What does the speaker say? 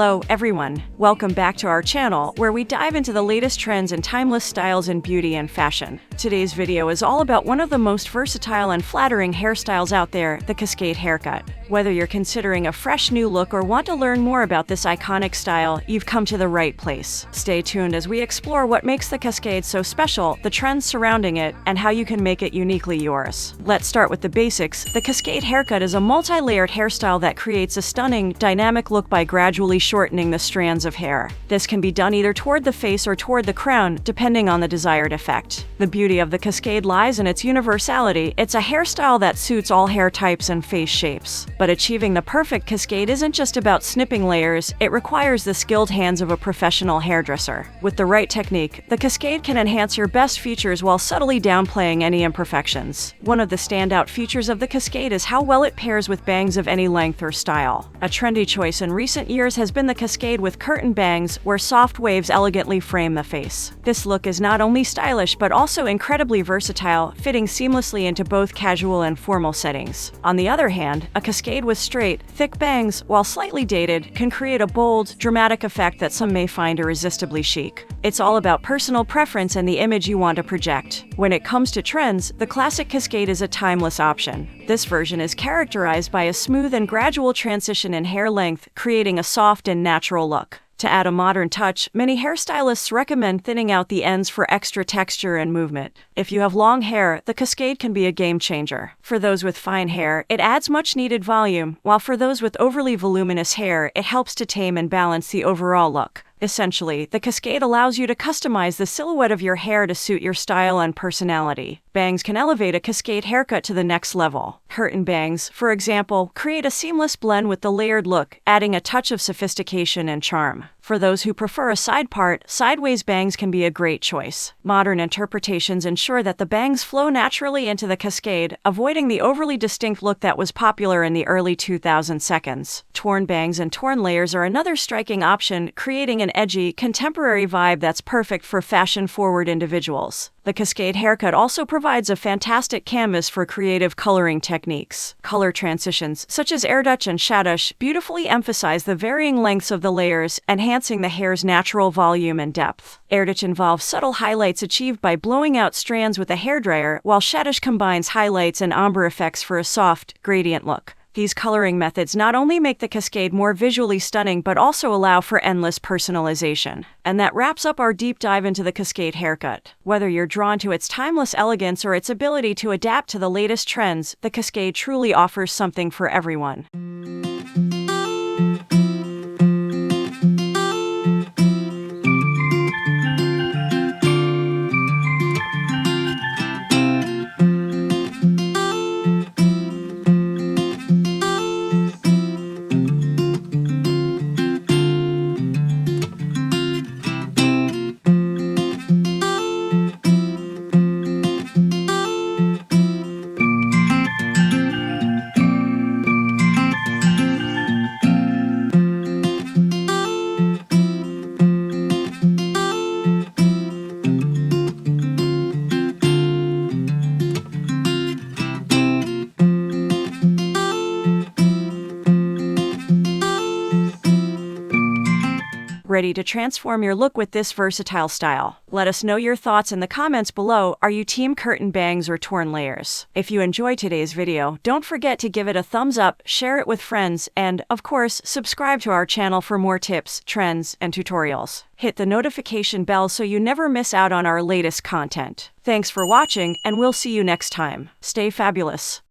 Hello, everyone. Welcome back to our channel, where we dive into the latest trends and timeless styles in beauty and fashion. Today's video is all about one of the most versatile and flattering hairstyles out there, the Cascade haircut. Whether you're considering a fresh new look or want to learn more about this iconic style, you've come to the right place. Stay tuned as we explore what makes the Cascade so special, the trends surrounding it, and how you can make it uniquely yours. Let's start with the basics. The Cascade haircut is a multi-layered hairstyle that creates a stunning, dynamic look by gradually shortening the strands of hair. This can be done either toward the face or toward the crown, depending on the desired effect. The beauty of the Cascade lies in its universality. It's a hairstyle that suits all hair types and face shapes. But achieving the perfect Cascade isn't just about snipping layers, it requires the skilled hands of a professional hairdresser. With the right technique, the Cascade can enhance your best features while subtly downplaying any imperfections. One of the standout features of the Cascade is how well it pairs with bangs of any length or style. A trendy choice in recent years has been the Cascade with curtain bangs, where soft waves elegantly frame the face. This look is not only stylish but also incredibly versatile, fitting seamlessly into both casual and formal settings. On the other hand, a Cascade with straight, thick bangs, while slightly dated, can create a bold, dramatic effect that some may find irresistibly chic. It's all about personal preference and the image you want to project. When it comes to trends, the classic Cascade is a timeless option. This version is characterized by a smooth and gradual transition in hair length, creating a soft and natural look. To add a modern touch, many hairstylists recommend thinning out the ends for extra texture and movement. If you have long hair, the Cascade can be a game changer. For those with fine hair, it adds much-needed volume, while for those with overly voluminous hair, it helps to tame and balance the overall look. Essentially, the Cascade allows you to customize the silhouette of your hair to suit your style and personality. Bangs can elevate a Cascade haircut to the next level. Curtain bangs, for example, create a seamless blend with the layered look, adding a touch of sophistication and charm. For those who prefer a side part, sideways bangs can be a great choice. Modern interpretations ensure that the bangs flow naturally into the Cascade, avoiding the overly distinct look that was popular in the early 2000s. Torn bangs and torn layers are another striking option, creating an edgy, contemporary vibe that's perfect for fashion-forward individuals. The Cascade haircut also provides a fantastic canvas for creative coloring techniques. Color transitions, such as airdutch and shaddush, beautifully emphasize the varying lengths of the layers, enhancing the hair's natural volume and depth. Airdutch involves subtle highlights achieved by blowing out strands with a hairdryer, while shaddush combines highlights and ombre effects for a soft, gradient look. These coloring methods not only make the Cascade more visually stunning but also allow for endless personalization. And that wraps up our deep dive into the Cascade haircut. Whether you're drawn to its timeless elegance or its ability to adapt to the latest trends, the Cascade truly offers something for everyone. Ready to transform your look with this versatile style? Let us know your thoughts in the comments below. Are you team curtain bangs or torn layers? If you enjoyed today's video, don't forget to give it a thumbs up, share it with friends, and, of course, subscribe to our channel for more tips, trends, and tutorials. Hit the notification bell so you never miss out on our latest content. Thanks for watching, and we'll see you next time. Stay fabulous.